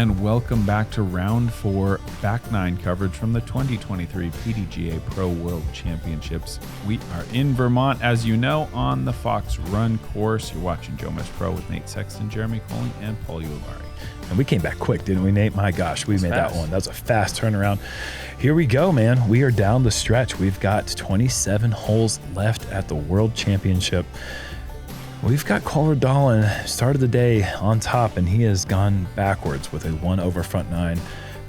and welcome back to round 4 back 9 coverage from the 2023 PDGA Pro World Championships. We are in Vermont, as you know, on the Fox Run course. You're watching JomezPro with Nate Sexton, Jeremy Koling, and Paul Ulibarri. And we came back quick, didn't we, Nate? My gosh, we made that one. That was a fast turnaround. Here we go, man. We are down the stretch. We've got 27 holes left at the World Championship. We've got Redalen started the day on top, and he has gone backwards with a 1 over front 9.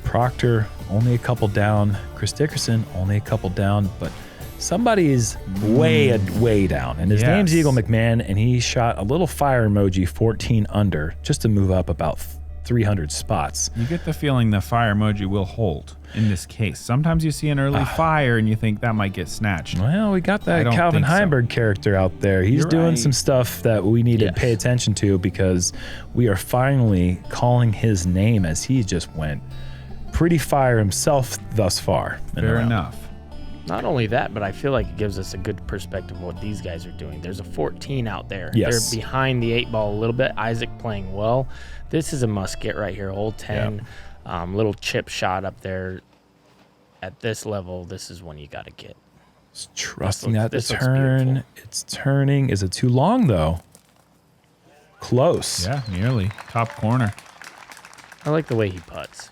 Proctor only a couple down. Chris Dickerson only a couple down, but somebody is way down. And his name's Eagle McMahon, and he shot a little fire emoji 14 under just to move up about 300 spots. You get the feeling the fire emoji will hold in this case. Sometimes you see an early fire and you think that might get snatched. Well, we got that Calvin Heimberg character out there. He's doing some stuff that we need to pay attention to, because we are finally calling his name, as he just went pretty fire himself thus far. Fair enough. Not only that, but I feel like it gives us a good perspective of what these guys are doing. There's a 14 out there. Yes. They're behind the 8 ball a little bit. Isaac playing well. This is a must get right here. Hole 10, little chip shot up there. At this level, this is one you got to get. Just trusting that the turn. It's turning. Is it too long, though? Close. Yeah, nearly. Top corner. I like the way he putts.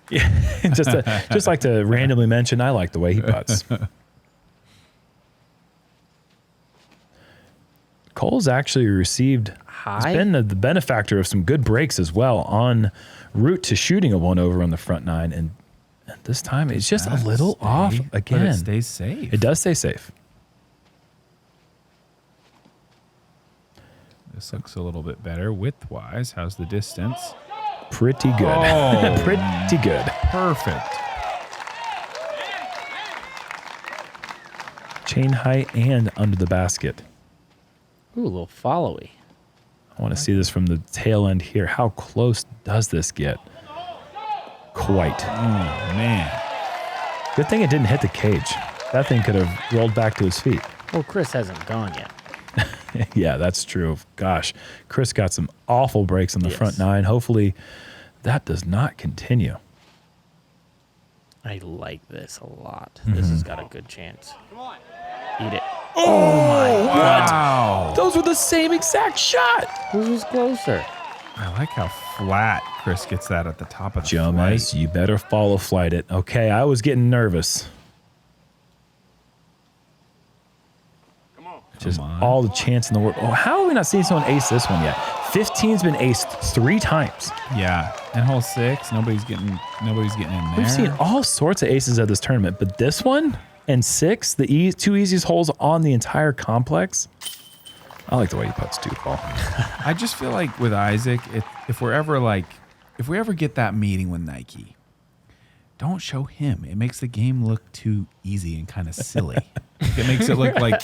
Yeah, just like to randomly mention, I like the way he putts. Cole's actually received, has been the benefactor of some good breaks as well, en route to shooting a 1 over on the front 9. And this time it's just a little off again. But it stays safe. It does stay safe. This looks a little bit better width-wise. How's the distance? Pretty good. Oh, pretty good. Perfect. Chain height and under the basket. Ooh, a little followy. I want to see this from the tail end here. How close does this get? Quite. Oh, man. Good thing it didn't hit the cage. That thing could have rolled back to his feet. Well, Chris hasn't gone yet. Yeah, that's true. Gosh, Chris got some awful breaks on the front 9. Hopefully that does not continue. I like this a lot. This has got a good chance. Eat it. Oh my Wow. God. Those were the same exact shot. Who's closer? I like how flat Chris gets that at the top of the Jomez, you better follow flight it. Okay, I was getting nervous. Just all the chance in the world. Oh, how have we not seen someone ace this one yet? 15's been aced 3 times. Yeah, and hole 6, nobody's getting in there. We've seen all sorts of aces at this tournament, but this one and 6, the 2 easiest holes on the entire complex. I like the way he puts too, Paul. I just feel like with Isaac, if we ever get that meeting with Nike, don't show him. It makes the game look too easy and kind of silly. It makes it look like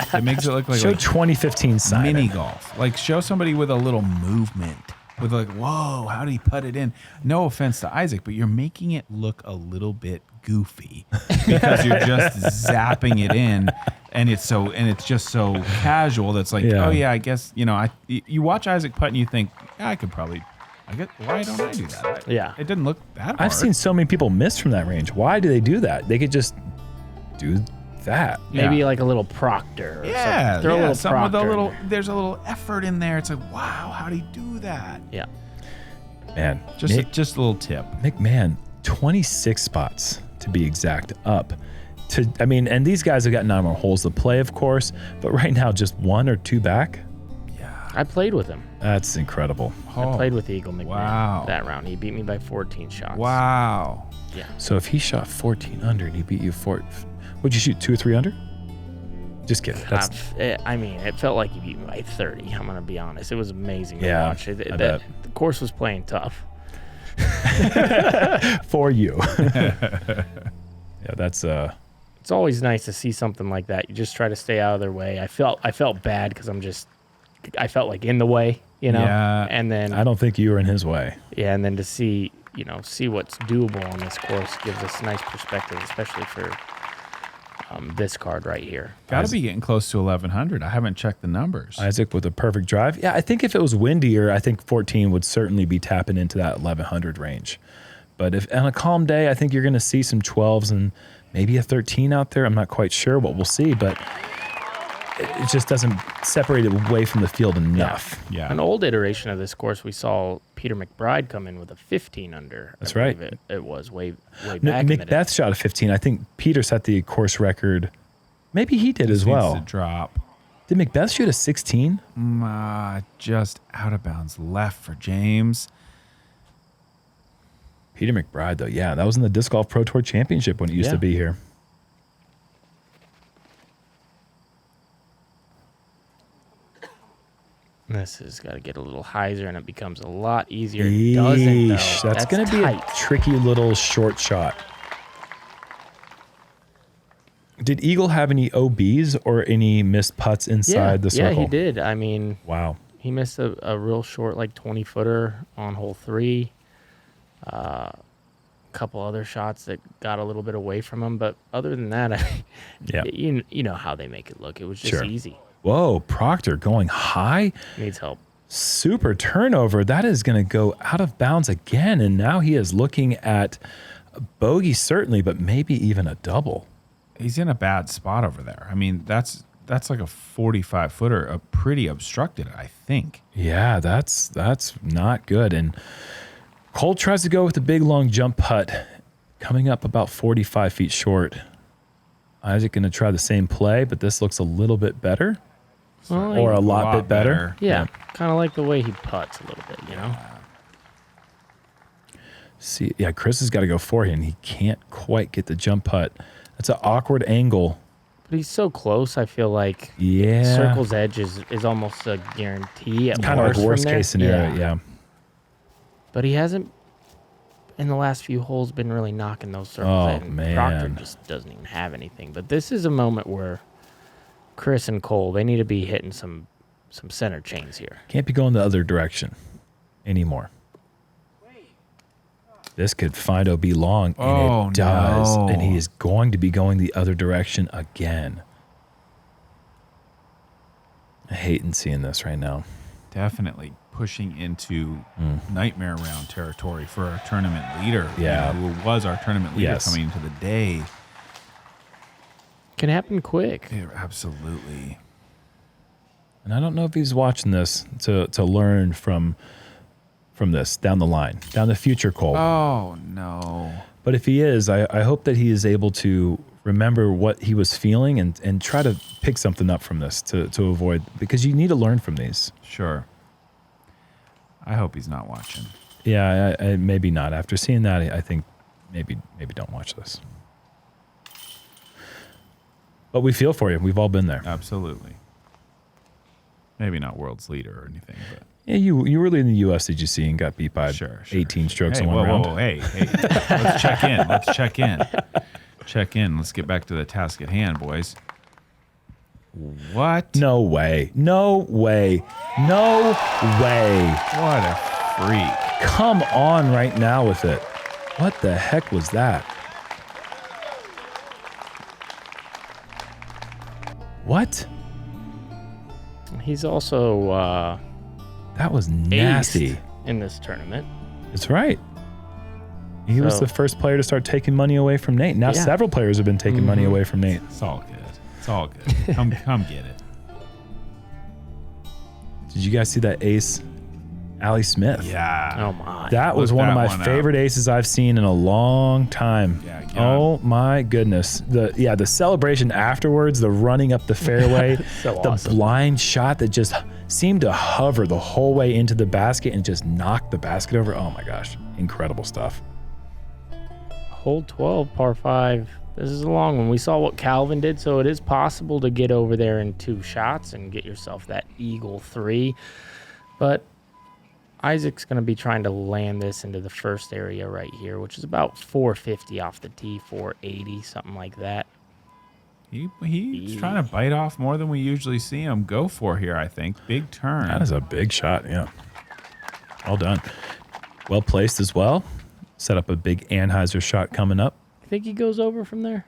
show 2015 Simon. Mini golf. Like show somebody with a little movement. With like, whoa, how did he put it in? No offense to Isaac, but you're making it look a little bit goofy because you're just zapping it in, and it's just so casual. That's like, oh yeah, I guess you watch Isaac putt and you think, yeah, I could probably. Why don't I do that? It didn't look that hard. I've seen so many people miss from that range. Why do they do that? They could just do that. Maybe like a little Proctor. Or yeah, something. Throw a little something with Proctor there's a little effort in there. It's like, wow, how do you do that? Yeah. Man, just a little tip. McMahon, 26 spots to be exact up. And these guys have got 9 more holes to play, of course, but right now just 1 or 2 back. I played with him. That's incredible. I played with Eagle McMahon that round. He beat me by 14 shots. Wow. Yeah. So if he shot 14 under and he beat you 4, would you shoot 2 or 3 under? Just kidding. It felt like he beat me by 30. I'm going to be honest. It was amazing to watch. The course was playing tough. For you. That's It's always nice to see something like that. You just try to stay out of their way. I felt bad because I felt like in the way, Yeah. And then I don't think you were in his way. Yeah, and then to see what's doable on this course gives us a nice perspective, especially for this card right here. Got to be getting close to 1100. I haven't checked the numbers. Isaac with a perfect drive. Yeah, I think if it was windier, I think 14 would certainly be tapping into that 1100 range. But if on a calm day, I think you're going to see some 12s and maybe a 13 out there. I'm not quite sure what we'll see, but it just doesn't separate it away from the field enough. Yeah. An old iteration of this course, we saw Peter McBride come in with a 15 under. That's right. It was way back No, in the day. Macbeth shot a 15. I think Peter set the course record. Maybe he did as Needs well. to drop. Did Macbeth shoot a 16? Just out of bounds left for James. Peter McBride, though, yeah, that was in the Disc Golf Pro Tour Championship when it used to be here. This has got to get a little hyzer, and it becomes a lot easier. It doesn't, though. That's going to be a tricky little short shot. Did Eagle have any OBs or any missed putts inside the circle? Yeah, he did. I mean, wow. He missed a real short, like 20-footer on hole 3. A couple other shots that got a little bit away from him, but other than that, you know how they make it look. It was just easy. Whoa, Proctor going high. Needs help. Super turnover. That is going to go out of bounds again, and now he is looking at a bogey certainly, but maybe even a double. He's in a bad spot over there. I mean, that's like a 45-footer, a pretty obstructed, I think. Yeah, that's not good. And Cole tries to go with the big long jump putt, coming up about 45 feet short. Isaac going to try the same play, but this looks a little bit better, or a lot bit better. Yeah, kind of like the way he putts a little bit, you know? See, yeah, Chris has got to go for him. He can't quite get the jump putt. That's an awkward angle. But he's so close, I feel like circle's edge is almost a guarantee. Kind of like worst case scenario, yeah. But he hasn't, in the last few holes, been really knocking those circles in. Man. Proctor just doesn't even have anything. But this is a moment where Chris and Cole, they need to be hitting some center chains here. Can't be going the other direction anymore. This could find OB long, and it does. No. And he is going to be going the other direction again. I hate seeing this right now. Definitely pushing into nightmare round territory for our tournament leader. Yeah. Who was our tournament leader coming into the day. Can happen quick. Yeah, absolutely. And I don't know if he's watching this to learn from this down the line, down the future, Cole. Oh, no. But if he is, I hope that he is able to remember what he was feeling and try to pick something up from this to avoid, because you need to learn from these. Sure. I hope he's not watching. Yeah, I maybe not. After seeing that, I think maybe don't watch this. But we feel for you. We've all been there. Absolutely. Maybe not world's leader or anything, but. Yeah, you were in the USDGC and got beat by 18 strokes in one round. Whoa, hey. Let's check in. Let's get back to the task at hand, boys. What? No way. What a freak. Come on right now with it. What the heck was that? What? He's also that was nasty aced in this tournament. That's right. He was the first player to start taking money away from Nate. Now several players have been taking money away from Nate. It's all good. Come get it. Did you guys see that ace, Allie Smith? Yeah. Oh my. That was one of my favorite aces I've seen in a long time. Yeah, oh my goodness. The celebration afterwards, the running up the fairway, So the awesome. blind shot that just seemed to hover the whole way into the basket and just knocked the basket over. Oh my gosh. Incredible stuff. Hole 12, par 5. This is a long one. We saw what Calvin did, so it is possible to get over there in 2 shots and get yourself that Eagle 3. But Isaac's going to be trying to land this into the first area right here, which is about 450 off the tee, 480, something like that. He's trying to bite off more than we usually see him go for here, I think. Big turn. That is a big shot, yeah. Well done. Well placed as well. Set up a big Anheuser shot coming up. You think he goes over from there?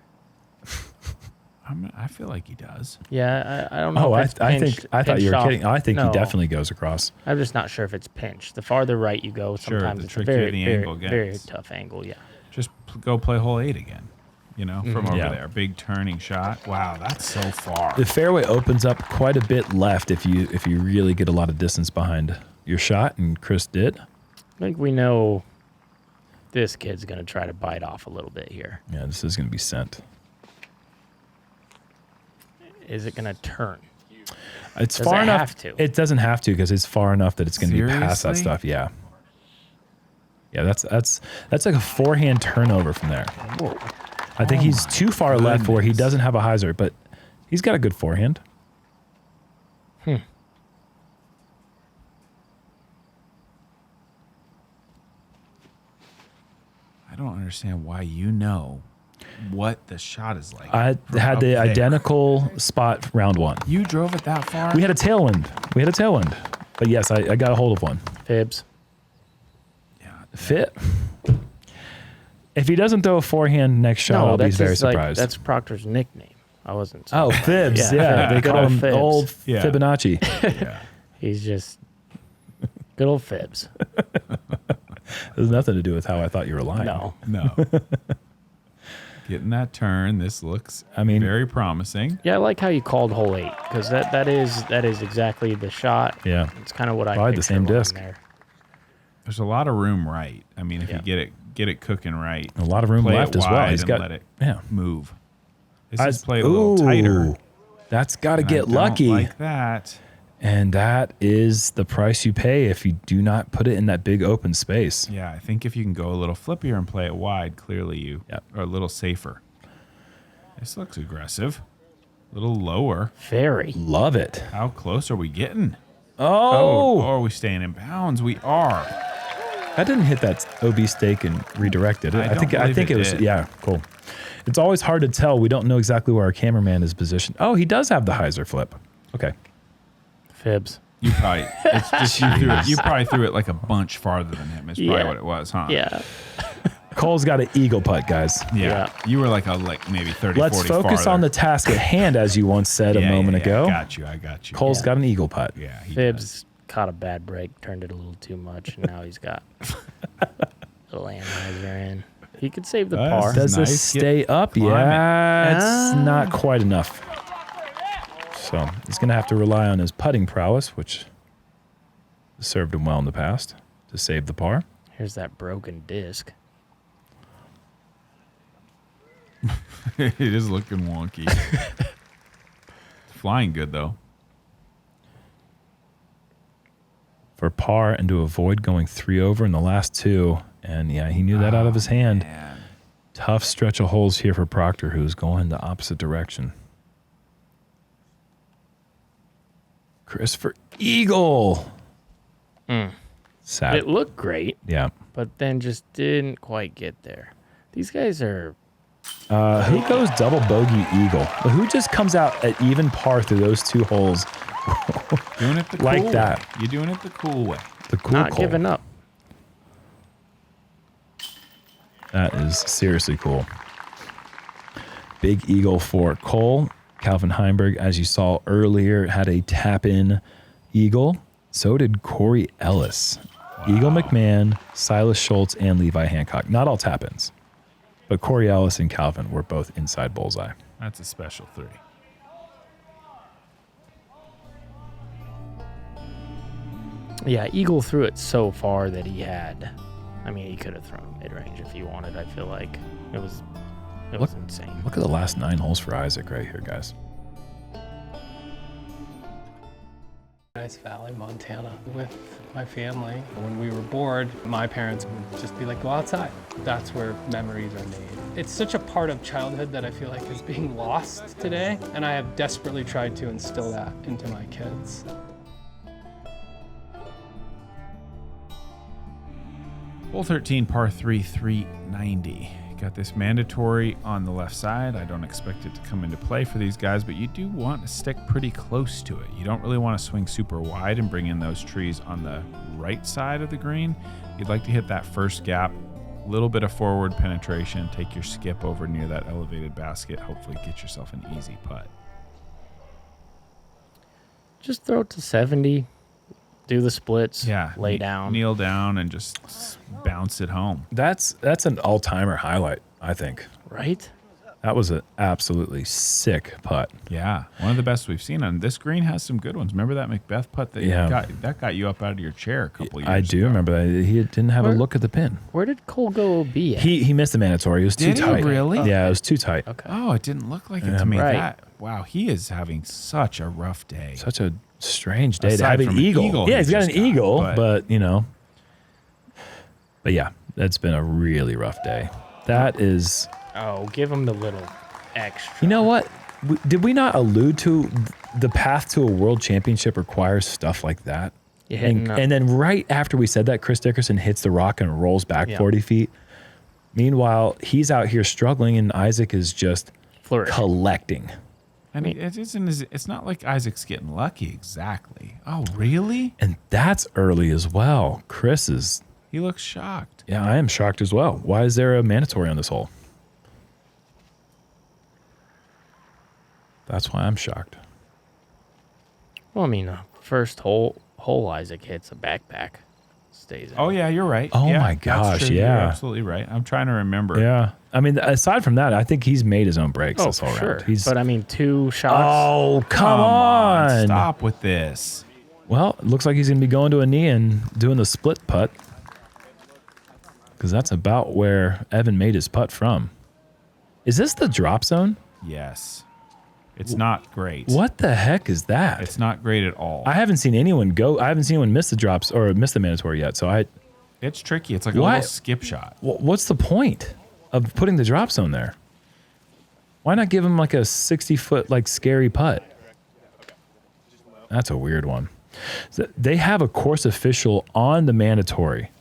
I feel like he does. Yeah, I don't know. Oh, if it's pinched, I thought you were off. kidding. I think No, he definitely goes across. I'm just not sure if it's pinched. The farther right you go, Sure, sometimes the it's a trickier very, the very, angle very gets. tough angle. Yeah. Just go play hole 8 again. From over Yeah. there. Big turning shot. Wow, that's so far. The fairway opens up quite a bit left if you really get a lot of distance behind your shot, and Chris did. I think we know this kid's going to try to bite off a little bit here. Yeah, this is going to be sent. Is it going to turn? It's Does far it enough. have to? It doesn't have to because it's far enough that it's going to be past that Seriously? stuff. Yeah. Yeah, that's like a forehand turnover from there. Whoa. I think he's too far left where he goodness. doesn't have a hyzer, but he's got a good forehand. I don't understand why you know what the shot is like. I from had up the there. identical spot round 1. You drove it that far? We had a tailwind. But yes, I got a hold of one. Fibs. Yeah. Fit. If he doesn't throw a forehand next shot, I'll be that's very his, like, surprised. that's Proctor's nickname. I wasn't. Oh, Fibs. Yeah. Yeah, they Good call old him Fibs. old Yeah. Fibonacci. Yeah. He's just good old Fibs. There's nothing to do with how I thought you were lying. No. No. Getting that turn. This looks very promising. Yeah, I like how you called hole 8 because that is exactly the shot. Yeah. It's kind of what I Probably the picture same when I'm disc. there. There's a lot of room right. I mean, if Yeah. you get it cooking right. A lot of room play left it as well. wide He's and got let it yeah. move. This is played a little Ooh, tighter. That's got to and I get don't lucky. like that. And that is the price you pay if you do not put it in that big open space. Yeah, I think if you can go a little flippier and play it wide, clearly you Yep. are a little safer. This looks aggressive. A little lower. Very. Love it. How close are we getting? Oh, Are we staying in bounds? We are. that didn't hit that OB stake and redirected it. I I think believe it it was did. yeah, cool. It's always hard to tell. We don't know exactly where our cameraman is positioned. Oh, he does have the hyzer flip. Okay. Fibs. You probably it's just you probably threw it like a bunch farther than him. Is probably Yeah. what it was, huh? Yeah. Cole's got an eagle putt, guys. Yeah. You were like maybe 30, Let's 40 focus farther. on the task at hand, as you once said a moment ago. I got you. Cole's Yeah. got an eagle putt. Yeah, he Fibs does. caught a bad break, turned it a little too much, and now he's got a little analyzer in. He could save the Nice. par. Does Nice. this stay up? Climb it. Yeah, it's Ah. not quite enough. So he's going to have to rely on his putting prowess, which served him well in the past, to save the par. Here's that broken disc. It is looking wonky. Flying good though. For par and to avoid going 3 over in the last 2. And yeah, he knew that out of his hand. Man. Tough stretch of holes here for Proctor, who's going the opposite direction. Christopher Eagle. Sad. It looked great, Yeah. but then just didn't quite get there. These guys are He goes double bogey eagle. But who just comes out at even par through those 2 holes? Doing it the Like cool that. way. You're doing it the cool way. The cool not Cole. giving up. That is seriously cool. Big eagle for Cole. Calvin Heimberg, as you saw earlier, had a tap-in eagle. So did Corey Ellis. Eagle McMahon, Silas Schultz, and Levi Hancock. Not all tap-ins. But Corey Ellis and Calvin were both inside bullseye. That's a special 3. Yeah, Eagle threw it so far that he had. I mean, he could have thrown mid-range if he wanted. I feel like it was insane. Look at the last 9 holes for Isaac right here, guys. Nice Valley, Montana, with my family. When we were bored, my parents would just be like, go outside. That's where memories are made. It's such a part of childhood that I feel like is being lost today, and I have desperately tried to instill that into my kids. Hole 13, par 3, 390. Got this mandatory on the left side. I don't expect it to come into play for these guys, but you do want to stick pretty close to it. You don't really want to swing super wide and bring in those trees on the right side of the green. You'd like to hit that first gap little bit of forward penetration. Take your skip over near that elevated basket. Hopefully get yourself an easy putt. Just throw it to 70. Do the splits. Yeah. Lay down. Kneel down and just bounce it home. That's an all-timer highlight, I think. Right? That was an absolutely sick putt. Yeah. One of the best we've seen. And this green has some good ones. Remember that Macbeth putt that that got you up out of your chair a couple years ago? I do remember that. He didn't have a look at the pin. Where did Cole go OB at? He missed the mandatory. It was too Did he tight. really? Yeah, it was too tight. Okay. Oh, it didn't look like it to me. Right. That, wow, he is having such a rough day. Such a strange day to Aside have an from an eagle. eagle Yeah, he he's got an just got, eagle, but- but But yeah, that's been a really rough day. That is. Oh, give him the little extra. You know what? Did we not allude to the path to a world championship requires stuff like that? You hitting And then right after we said that, Chris Dickerson hits the rock and rolls back 40 feet. Meanwhile, he's out here struggling, and Isaac is just collecting. I mean, it's not like Isaac's getting lucky exactly. Oh, really? And that's early as well. Chris is. He looks shocked. Yeah, I am shocked as well. Why is there a mandatory on this hole? That's why I'm shocked. Well, I mean, first hole Isaac hits a backpack. Stays in. Oh, yeah, you're right. Oh, Yeah, my that's gosh, true. You're yeah. absolutely right. I'm trying to remember. Yeah. I mean, aside from that, I think he's made his own breaks Oh, this whole for round. sure. He's, But I mean, 2 shots. oh, come on. Stop with this. Well, it looks like he's going to be going to a knee and doing the split putt. Because that's about where Evan made his putt from. Is this the drop zone? Yes. It's not great. What the heck is that? It's not great at all. I haven't seen anyone go. I haven't seen anyone miss the drops or miss the mandatory yet. So It's tricky. It's like a Why- little skip shot. what's the point of putting the drop zone there? Why not give him like a 60-foot like scary putt? That's a weird one. So they have a course official on the mandatory,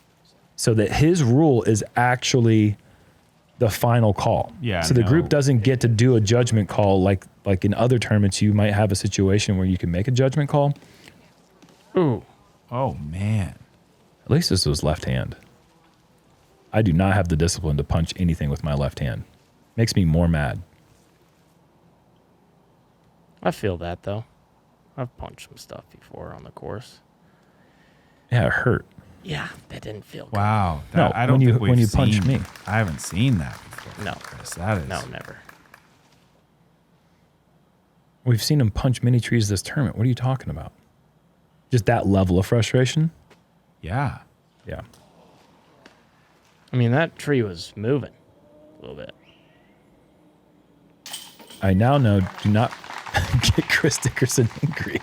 so that his rule is actually the final call. Yeah, So the no. group doesn't get to do a judgment call like in other tournaments. You might have a situation where you can make a judgment call. Ooh. Oh, man. At least this was left hand. I do not have the discipline to punch anything with my left hand. Makes me more mad. I feel that, though. I've punched some stuff before on the course. Yeah, it hurt. Yeah, that didn't feel good. Wow. No, I don't when you- think we've when you punch seen- me. I haven't seen that before. No. Chris. That is. No, never. We've seen him punch many trees this tournament. What are you talking about? Just that level of frustration? Yeah. Yeah. I mean, that tree was moving a little bit. I now know, do not get Chris Dickerson angry.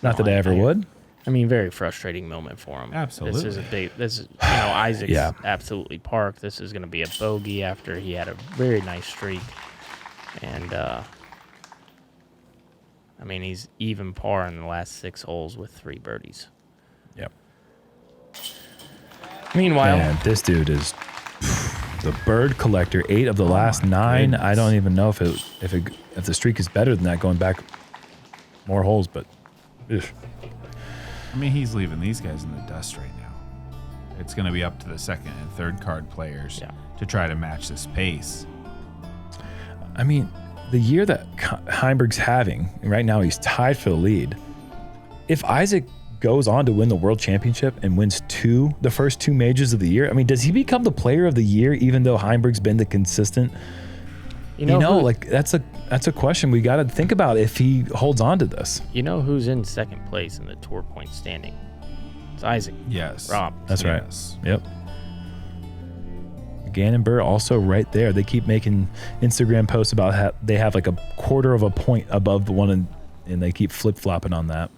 Not that I ever would. I mean, very frustrating moment for him. Absolutely. This is a big. This is Isaac's Yeah. absolutely parked. This is going to be a bogey after he had a very nice streak, and I mean he's even par in the last 6 holes with 3 birdies. Yep. Meanwhile, Man, this dude is the bird collector. 8 of the last 9. goodness. I don't even know if the streak is better than that going back more holes, but ugh. I mean, he's leaving these guys in the dust right now. It's going to be up to the second and third card players to try to match this pace. I mean, the year that Heimberg's having, right now he's tied for the lead. If Isaac goes on to win the world championship and wins the first 2 majors of the year, I mean, does he become the player of the year even though Heimberg's been the consistent? You know, like that's a question we got to think about if he holds on to this. you know who's in second place in the tour point standing? It's Isaac. Yes. Rob. That's Yes. right. Yep. Gannon Burr also right there. They keep making Instagram posts about how they have like a quarter of a point above the one, and they keep flip-flopping on that.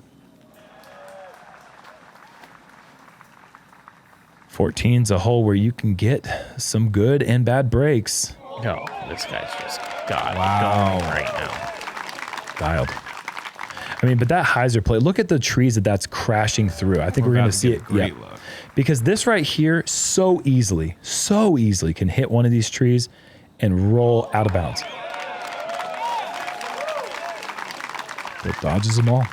14's a hole where you can get some good and bad breaks. No, this guy's just got it Wow. going right now. Dialed. I mean, but that hyzer play, look at the trees that's crashing through. I think we're going about to see get it. a great Yeah. look. Because this right here so easily can hit one of these trees and roll out of bounds. It dodges them all.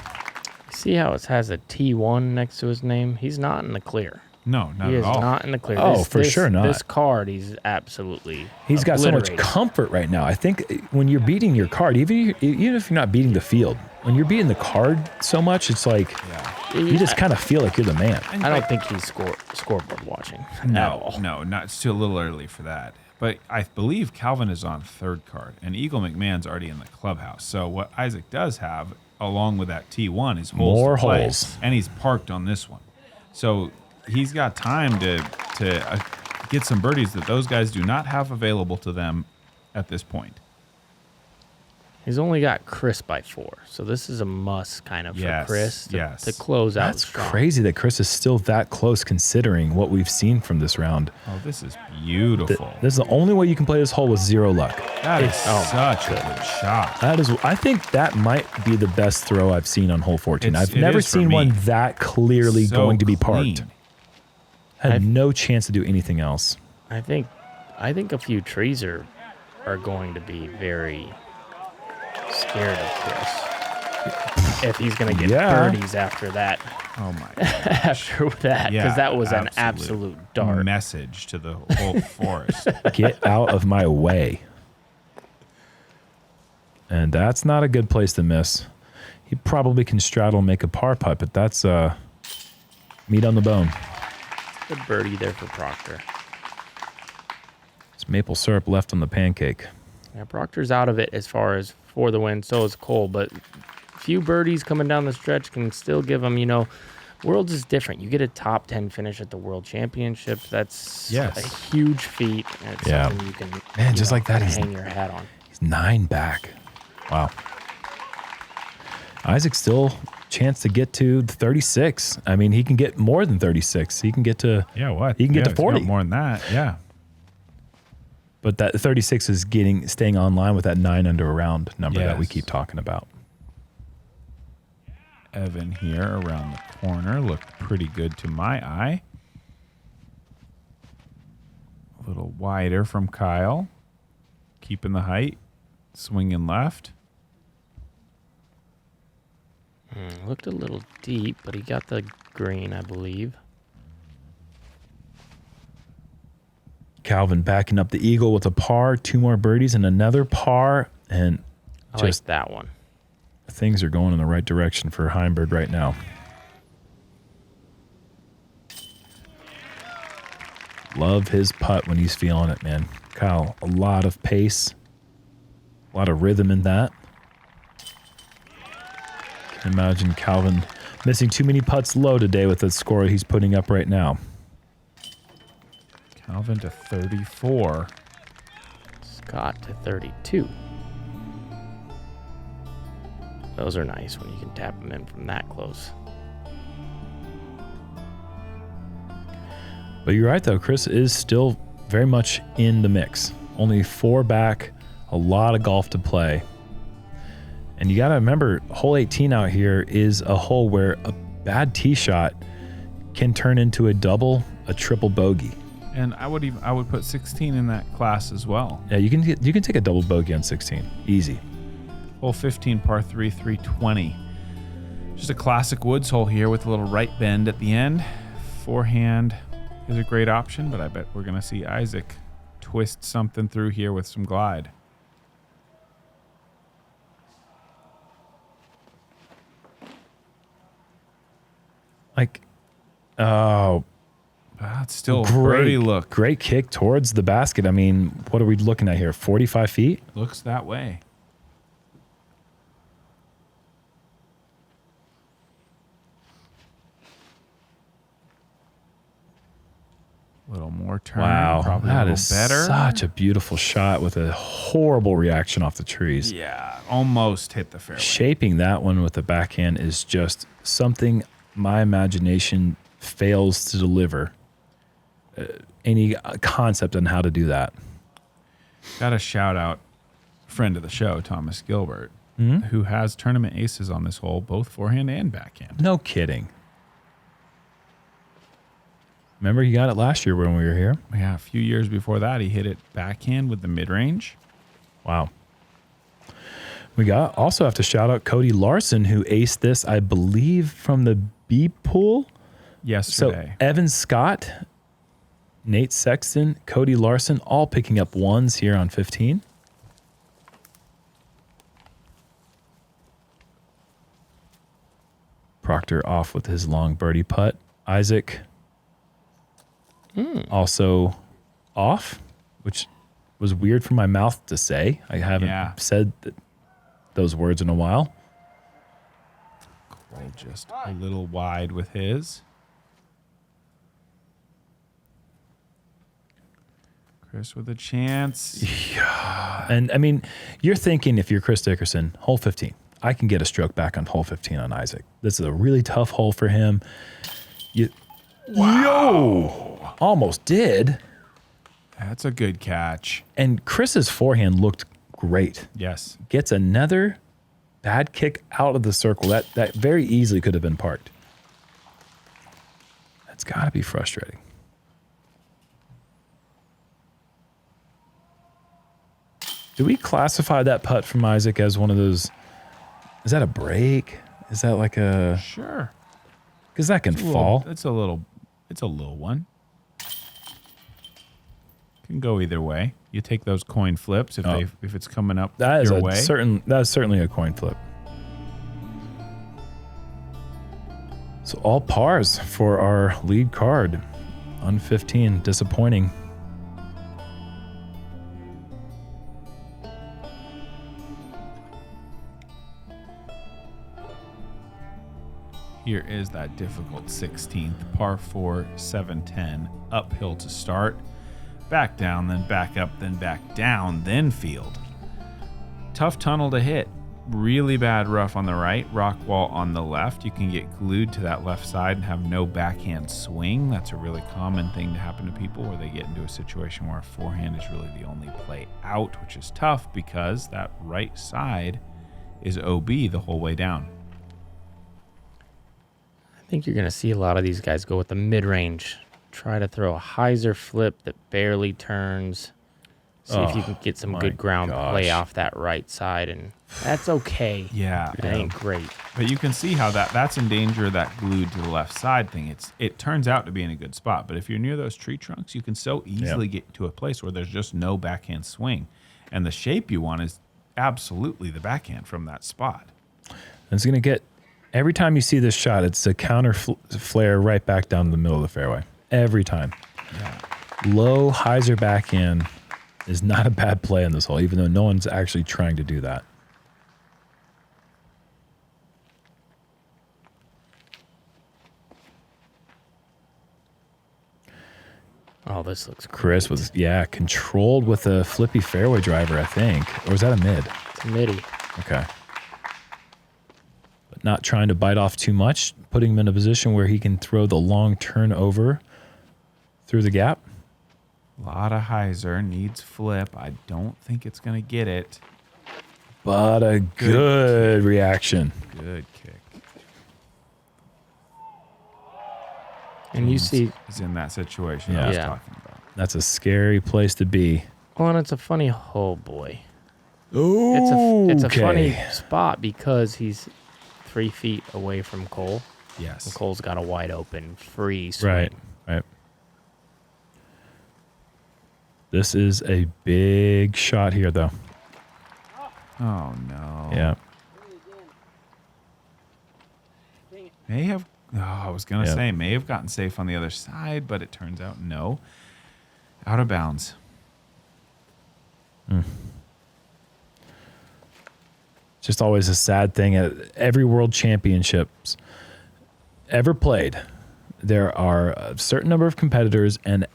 See how it has a T1 next to his name? He's not in the clear. No, not He at is all. not in the clear. Oh, for sure not. This card, he's absolutely He's got so much obliterated. comfort right now. I think when you're beating your card, even if you're not beating the field, when you're beating the card so much, it's like you just kind of feel like you're the man. I don't think he's scoreboard watching at No, all. no, not. It's too a little early for that. But I believe Calvin is on third card, and Eagle McMahon's already in the clubhouse. So what Isaac does have, along with that T1, is holes More to play, holes. and he's parked on this one. So he's got time to get some birdies that those guys do not have available to them at this point. He's only got Chris by 4, so this is a must kind of Yes, for Chris to, yes. to close out That's strong. crazy that Chris is still that close considering what we've seen from this round. Oh, this is beautiful. This is the only way you can play this hole with 0 luck. That is such a good shot. That is, I think that might be the best throw I've seen on hole 14. It I've never is for seen me. one that clearly So going to be clean. parked. Had no chance to do anything else. I think a few trees are going to be very scared of Chris if he's going to get birdies after that. Oh my God. After that, because that was an absolute dart. Message to the whole forest. Get out of my way. And that's not a good place to miss. He probably can straddle and make a par putt, but that's meat on the bone. Good birdie there for Proctor. It's maple syrup left on the pancake. Yeah, Proctor's out of it as far as for the win. So is Cole, but few birdies coming down the stretch can still give him, Worlds is different. You get a top 10 finish at the World Championships. That's a huge feat. And it's something you can just like that, hang your hat on. He's 9 back. Wow. Isaac still chance to get to 36. I mean, he can get more than 36. He can get to He can get to 40. More than that. Yeah. But that 36 is staying online with that 9 under a round number that we keep talking about. Evan here around the corner looked pretty good to my eye. A little wider from Kyle. Keeping the height. Swinging left. Looked a little deep, but he got the green, I believe. Calvin backing up the eagle with a par, 2 more birdies and another par, and I like that one. Things are going in the right direction for Heimberg right now. Love his putt when he's feeling it, man. Kyle, a lot of pace, a lot of rhythm in that. Can imagine Calvin missing too many putts low today with the score he's putting up right now. Calvin to 34. Scott to 32. Those are nice when you can tap them in from that close. But you're right, though. Chris is still very much in the mix. Only 4 back, a lot of golf to play. And you got to remember, hole 18 out here is a hole where a bad tee shot can turn into a double, a triple bogey. And I would put 16 in that class as well. Yeah, you can take a double bogey on 16. Easy. Hole 15, par 3, 320. Just a classic woods hole here with a little right bend at the end. Forehand is a great option, but I bet we're going to see Isaac twist something through here with some glide. That's still a birdie look. Great kick towards the basket. I mean, what are we looking at here? 45 feet? Looks that way. A little more turn. Wow, Probably that a little is better. such a beautiful shot with a horrible reaction off the trees. Yeah, almost hit the fairway. Shaping that one with the backhand is just something my imagination fails to deliver. Any concept on how to do that. Got to shout out friend of the show, Thomas Gilbert, who has tournament aces on this hole, both forehand and backhand. No kidding. Remember, he got it last year when we were here? Yeah, a few years before that, he hit it backhand with the mid-range. Wow. We also have to shout out Cody Larson, who aced this, I believe, from the B pool. yesterday. So Evan Scott, Nate Sexton, Cody Larson, all picking up ones here on 15. Proctor off with his long birdie putt. Isaac also off, which was weird for my mouth to say. I haven't said those words in a while. Cole just a little wide with his. Chris with a chance. Yeah. And I mean, you're thinking if you're Chris Dickerson, hole 15, I can get a stroke back on hole 15 on Isaac. This is a really tough hole for him. Yo! Almost did. That's a good catch. And Chris's forehand looked great. Yes. Gets another bad kick out of the circle. That very easily could have been parked. That's got to be frustrating. Do we classify that putt from Isaac as one of those? Is that a break? Is that like a? Sure. Because that can fall. It's a little one. Can go either way. You take those coin flips if it's coming up your way. That's certainly a coin flip. So all pars for our lead card on 15. Disappointing. Here is that difficult 16th, par 4, 710, uphill to start, back down, then back up, then back down, then field. Tough tunnel to hit. Really bad rough on the right, rock wall on the left. You can get glued to that left side and have no backhand swing. That's a really common thing to happen to people where they get into a situation where a forehand is really the only play out, which is tough because that right side is OB the whole way down. I think you're going to see a lot of these guys go with the mid-range. Try to throw a hyzer flip that barely turns. See if you can get some good ground play off that right side, and that's okay. Yeah. It ain't great. But you can see how that's in danger of that glued to the left side thing. It turns out to be in a good spot, but if you're near those tree trunks, you can so easily get to a place where there's just no backhand swing. And the shape you want is absolutely the backhand from that spot. And it's going to get... Every time you see this shot, it's a counter flare right back down the middle of the fairway. Every time. Yeah. Low hyzer backhand is not a bad play on this hole, even though no one's actually trying to do that. Oh, this looks Chris was, controlled with a flippy fairway driver, I think. Or was that a mid? It's a midi. Okay. But not trying to bite off too much, putting him in a position where he can throw the long turn over through the gap. A lot of hyzer, needs flip. I don't think it's going to get it. But a good reaction. Good kick. And you see... He's in that situation I was talking about. That's a scary place to be. Well, and it's a funny... Oh, boy. It's a funny spot because he's 3 feet away from Cole. Yes. And Cole's got a wide open, free swing. Right. This is a big shot here, though. Oh, no. Yeah. May have... Oh, I was going to say, may have gotten safe on the other side, but it turns out no. Out of bounds. Just always a sad thing. At every World Championships ever played, there are a certain number of competitors, and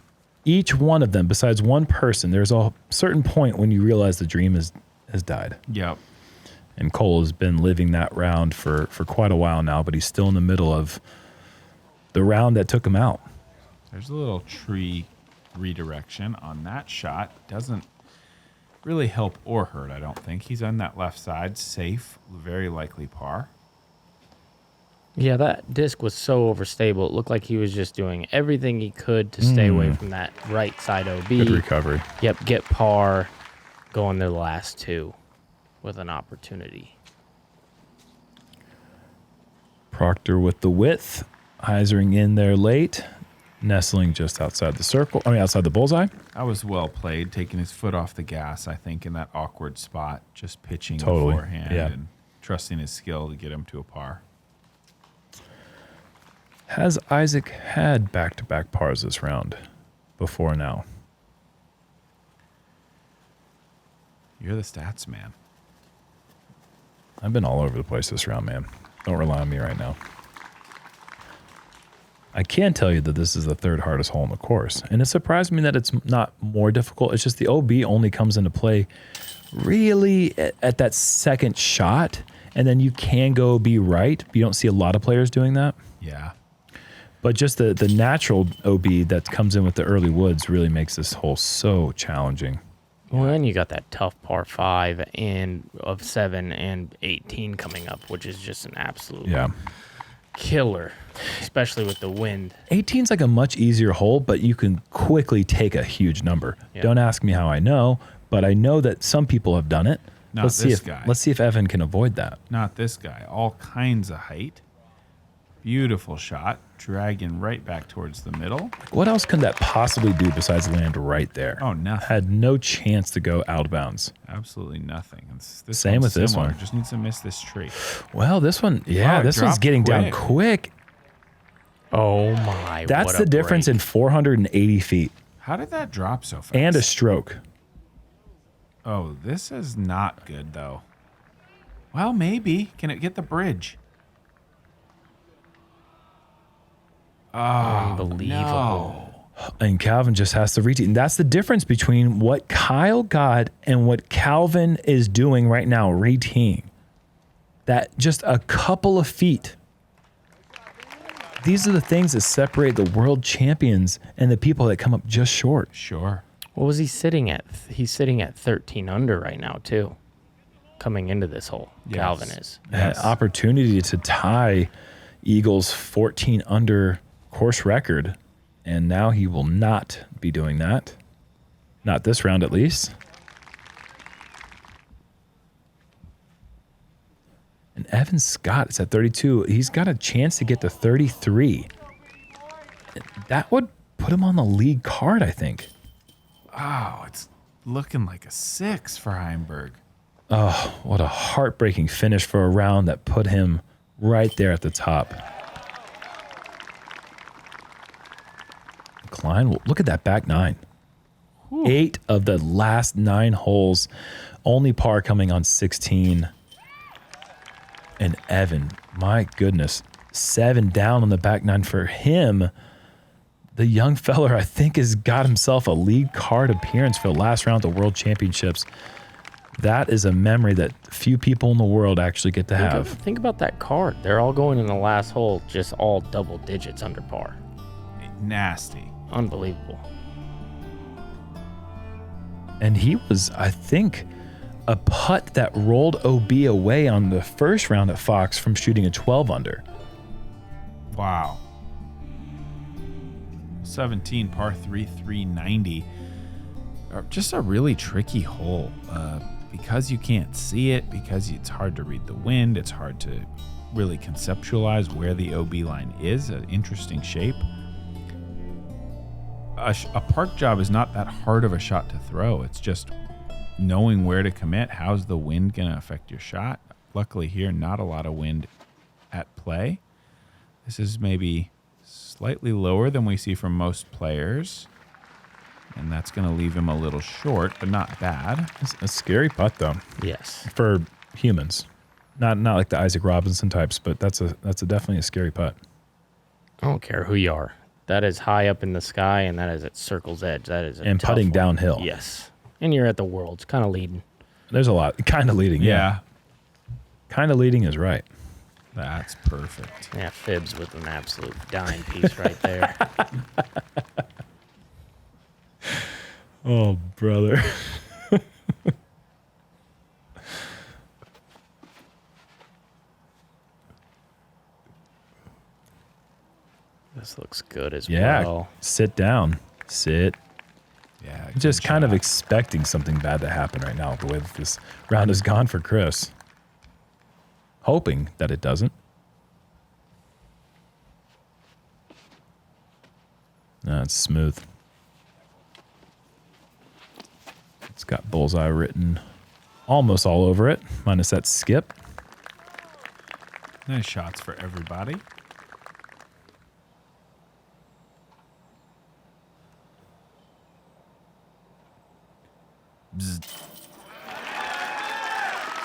each one of them, besides one person, there's a certain point when you realize the dream has died. Yep. And Cole has been living that round for quite a while now, but he's still in the middle of the round that took him out. There's a little tree redirection on that shot. Doesn't really help or hurt, I don't think. He's on that left side, safe, very likely par. Yeah, that disc was so overstable. It looked like he was just doing everything he could to stay away from that right side OB. Good recovery. Yep, get par, go in the last two with an opportunity. Proctor with the width Hyzering in there late, nestling just outside the circle. I mean, outside the bullseye. That was well played, taking his foot off the gas, I think, in that awkward spot, just pitching Totally, beforehand yeah. and trusting his skill to get him to a par. Has Isaac had back-to-back pars this round before now? You're the stats man. I've been all over the place this round, man. Don't rely on me right now. I can tell you that this is the third hardest hole in the course. And it surprised me that it's not more difficult. It's just the OB only comes into play really at that second shot. And then you can go OB right. But you don't see a lot of players doing that. Yeah. But just the natural OB that comes in with the early woods really makes this hole so challenging. Well, then you got that tough par 5 and of 7 and 18 coming up, which is just an absolute killer, especially with the wind. 18's like a much easier hole, but you can quickly take a huge number. Yeah. Don't ask me how I know, but I know that some people have done it. Not Let's see this if guy. Let's see if Evan can avoid that. Not this guy. All kinds of height. Beautiful shot. Dragging right back towards the middle. What else can that possibly do besides land right there? Oh, nothing. Had no chance to go out of bounds. Absolutely nothing. This Same one's with this similar. one. Just needs to miss this tree. Well, this one, Oh, it this one's dropped getting down quick. quick. Oh my! That's what the a difference break. in 480 feet How did that drop so fast? and a stroke. Oh, this is not good, though. Well, maybe. Can it get the bridge? Oh, Unbelievable. no. And Calvin just has to retee. And that's the difference between what Kyle got and what Calvin is doing right now, reteeing. That just a couple of feet. These are the things that separate the world champions and the people that come up just short. Sure. What was he sitting at? He's sitting at 13 under right now, too. Coming into this hole, Yes. Calvin is. An opportunity to tie Eagles' 14 under course record. And now he will not be doing that. Not this round, at least. And Evan Scott is at 32. He's got a chance to get to 33. That would put him on the league card, I think. Oh, it's looking like a 6 for Heimberg. Oh, what a heartbreaking finish for a round that put him right there at the top. Klein, look at that back 9. 8 of the last 9 holes, only par coming on 16. And Evan, my goodness, 7 down on the back 9 for him. The young feller, I think, has got himself a league card appearance for the last round of the World Championships. That is a memory that few people in the world actually get to have. Think about that card. They're all going in the last hole, just all double digits under par. Nasty. Unbelievable. And he was, I think, a putt that rolled OB away on the first round at Fox from shooting a 12 under. Wow. 17 par 3, 390. Just a really tricky hole. Because you can't see it, because it's hard to read the wind, it's hard to really conceptualize where the OB line is. An interesting shape. A park job is not that hard of a shot to throw. It's just knowing where to commit. How's the wind going to affect your shot? Luckily here, not a lot of wind at play. This is maybe slightly lower than we see from most players. And that's going to leave him a little short, but not bad. It's a scary putt, though, Yes. for humans. Not like the Isaac Robinson types, but that's definitely a scary putt. I don't care who you are. That is high up in the sky, and that is at circle's edge. That is a And tough putting one. downhill. Yes. And you're at the Worlds, kind of leading. There's a lot. Kind of leading, yeah. Kind of leading is right. That's perfect. Yeah, Phibbs with an absolute dime piece right there. Oh, brother. This looks good as Yeah. well. Sit down. Sit. Yeah. Just good kind of shot. expecting something bad to happen right now, the way that this round has gone for Chris. Hoping that it doesn't. That's smooth. It's got bullseye written almost all over it, minus that skip. Nice shots for everybody. Bzz.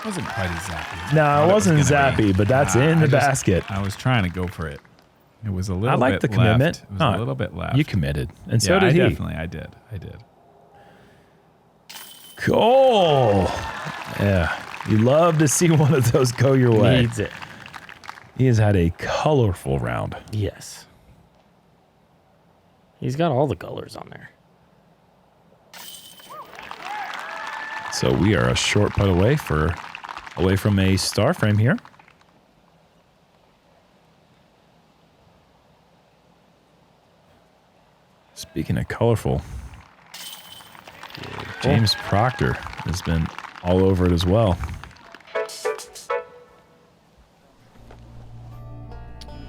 Wasn't quite as zappy. No, it wasn't zappy, but that's in the basket. I was trying to go for it. It was a little I like bit the commitment. left. It was a little bit left. You committed, and so yeah, did he. Definitely, I did. Cool. Yeah, you love to see one of those go your way. Needs it. He has had a colorful round. Yes. He's got all the colors on there. So we are a short putt away from a star frame here. Speaking of colorful, James Proctor has been all over it as well.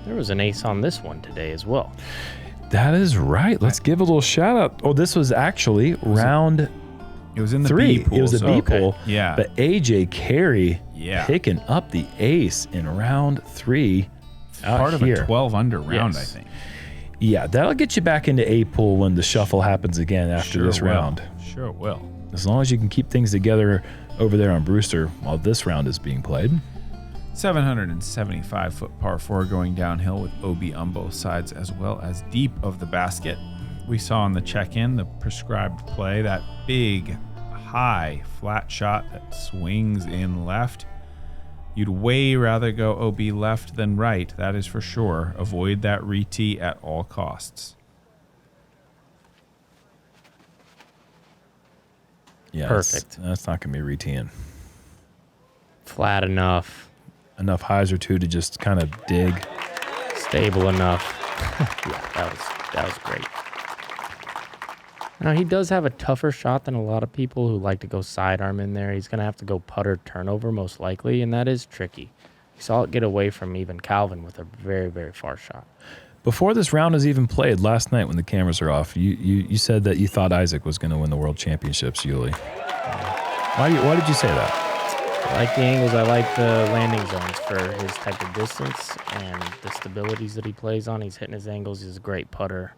There was an ace on this one today as well. That is right. Let's give a little shout out. Oh, this was actually round It was in the 3. B pool. It was a so- B okay. pool. Yeah. But AJ Carey Yeah. picking up the ace in round 3 out Part of here. a 12 under round, Yes. I think. Yeah, that'll get you back into A pool when the shuffle happens again after Sure this will. round. Sure will. As long as you can keep things together over there on Brewster while this round is being played. 775-foot par 4 going downhill with OB on both sides as well as deep of the basket. We saw on the check-in the prescribed play, that big, high, flat shot that swings in left. You'd way rather go OB left than right, that is for sure. Avoid that re-tee at all costs. Yeah, Perfect. That's not going to be reteeing. Flat enough, Enough hyzer too to just kind of dig. stable enough. Yeah, that was great. Now he does have a tougher shot than a lot of people who like to go sidearm in there. He's going to have to go putter turnover most likely, and that is tricky. You saw it get away from even Calvin with a very, very far shot. Before this round is even played, last night when the cameras are off, you said that you thought Isaac was going to win the World Championships, Uli. Why did you say that? I like the angles. I like the landing zones for his type of distance and the stabilities that he plays on. He's hitting his angles. He's a great putter.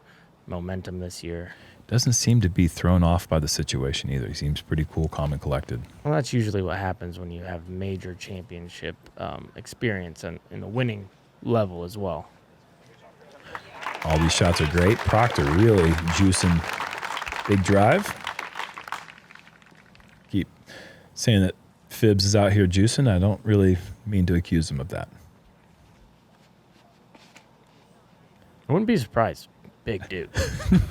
Momentum this year. Doesn't seem to be thrown off by the situation either. He seems pretty cool, calm, and collected. Well, that's usually what happens when you have major championship experience and in the winning level as well. All these shots are great. Proctor really juicing big drive. Keep saying that Phibbs is out here juicing. I don't really mean to accuse him of that. I wouldn't be surprised. Big dude.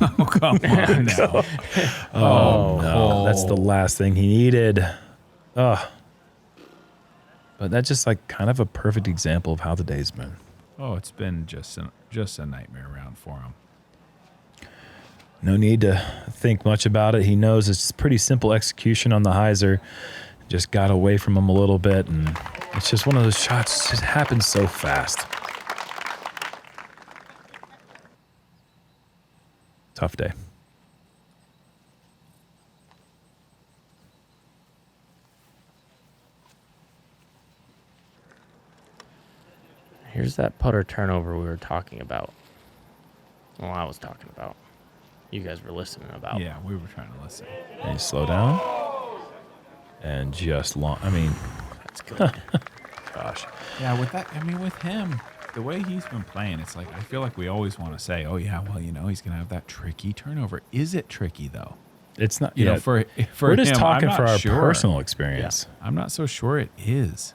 Oh, come on now. Oh, no. That's the last thing he needed. Ugh. But that's just like kind of a perfect example of how the day's been. Oh, it's been just a nightmare round for him. No need to think much about it. He knows it's pretty simple execution on the hyzer. Just got away from him a little bit, and it's just one of those shots that just happens so fast. Tough day. Here's that putter turnover we were talking about. Well, I was talking about. You guys were listening about. Yeah, we were trying to listen. And you slow down. And just long. I mean, That's good. gosh. Yeah, with him, the way he's been playing, it's like I feel like we always want to say, "Oh yeah, well, he's gonna have that tricky turnover." Is it tricky though? It's not. You know, yeah, for we're just him, talking I'm for not our sure. personal experience. I'm not so sure it is.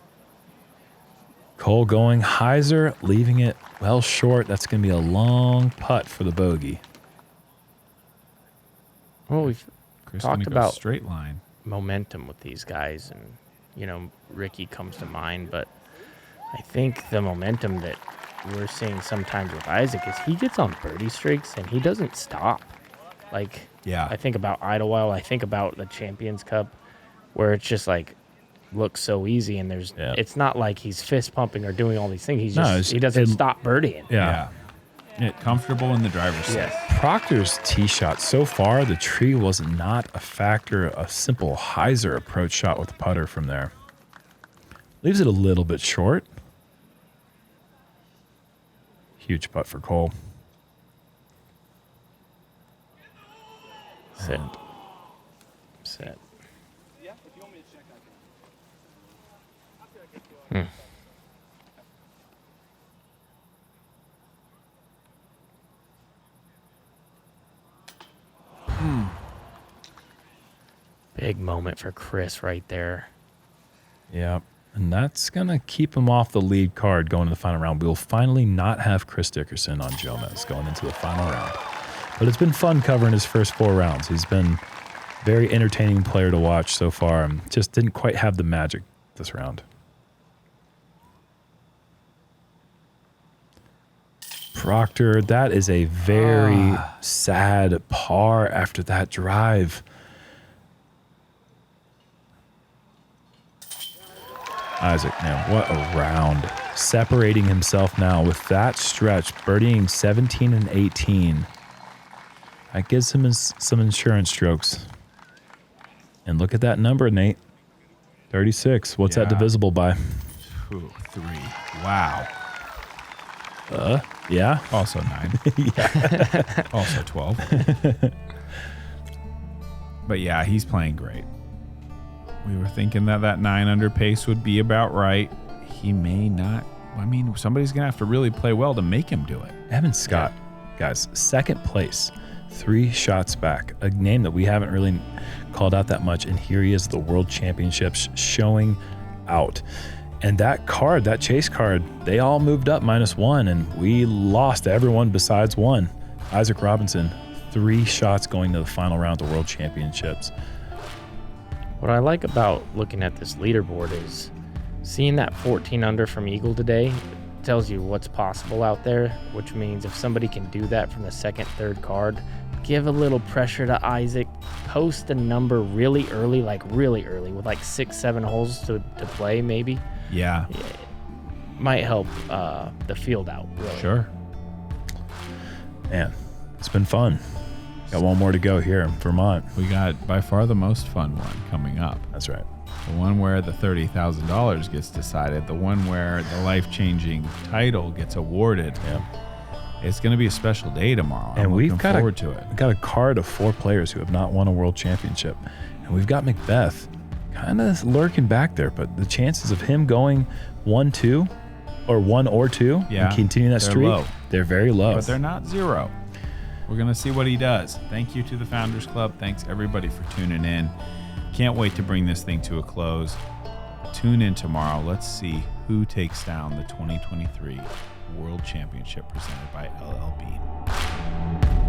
Cole going hyzer, leaving it well short. That's going to be a long putt for the bogey. Well, we've Chris talked gonna go about straight line. momentum with these guys, and Ricky comes to mind, but I think the momentum that we're seeing sometimes with Isaac is he gets on birdie streaks and he doesn't stop. Like, Yeah. I think about Idlewild, I think about the Champions Cup, where it's just like looks so easy, and Yeah. it's not like he's fist pumping or doing all these things. He No, doesn't stop birdieing. Yeah. Get comfortable in the driver's seat. Yes. Proctor's tee shot so far, the tree was not a factor. A simple hyzer approach shot with the putter from there. Leaves it a little bit short. Huge putt for Cole. Sit. Sit. Big moment for Chris right there. Yeah, and that's going to keep him off the lead card going to the final round. We will finally not have Chris Dickerson on Jomez going into the final round. But it's been fun covering his first 4 rounds. He's been a very entertaining player to watch so far. And just didn't quite have the magic this round. Proctor, that is a very sad par after that drive. Isaac, man, what a round. Separating himself now with that stretch, birdieing 17 and 18. That gives him some insurance strokes. And look at that number, Nate. 36. What's that divisible by? 2, 3. Wow. Yeah. Also 9. Yeah. Also 12. But yeah, he's playing great. We were thinking that 9 under pace would be about right. He may not. I mean, somebody's going to have to really play well to make him do it. Evan Scott, guys, second place, 3 shots back. A name that we haven't really called out that much. And here he is, the World Championships showing out. And that card, that chase card, they all moved up -1, and we lost everyone besides one. Isaac Robinson, 3 shots going to the final round of the World Championships. What I like about looking at this leaderboard is seeing that 14 under from Eagle today tells you what's possible out there, which means if somebody can do that from the second, third card, give a little pressure to Isaac, post a number really early with like 6, 7 holes to play maybe. Yeah. Might help the field out, really. Sure. Man, it's been fun. Got one more to go here in Vermont. We got by far the most fun one coming up. That's right. The one where the $30,000 gets decided. The one where the life-changing title gets awarded. Yeah. It's going to be a special day tomorrow. And I'm looking forward to it. We've got a card of 4 players who have not won a world championship. And we've got Macbeth kind of lurking back there. But the chances of him going 1-2 or 1 or 2 and continuing that streak, low. They're very low. But they're not 0. We're going to see what he does. Thank you to the Founders Club. Thanks, everybody, for tuning in. Can't wait to bring this thing to a close. Tune in tomorrow. Let's see who takes down the 2023 World Championship presented by LLB.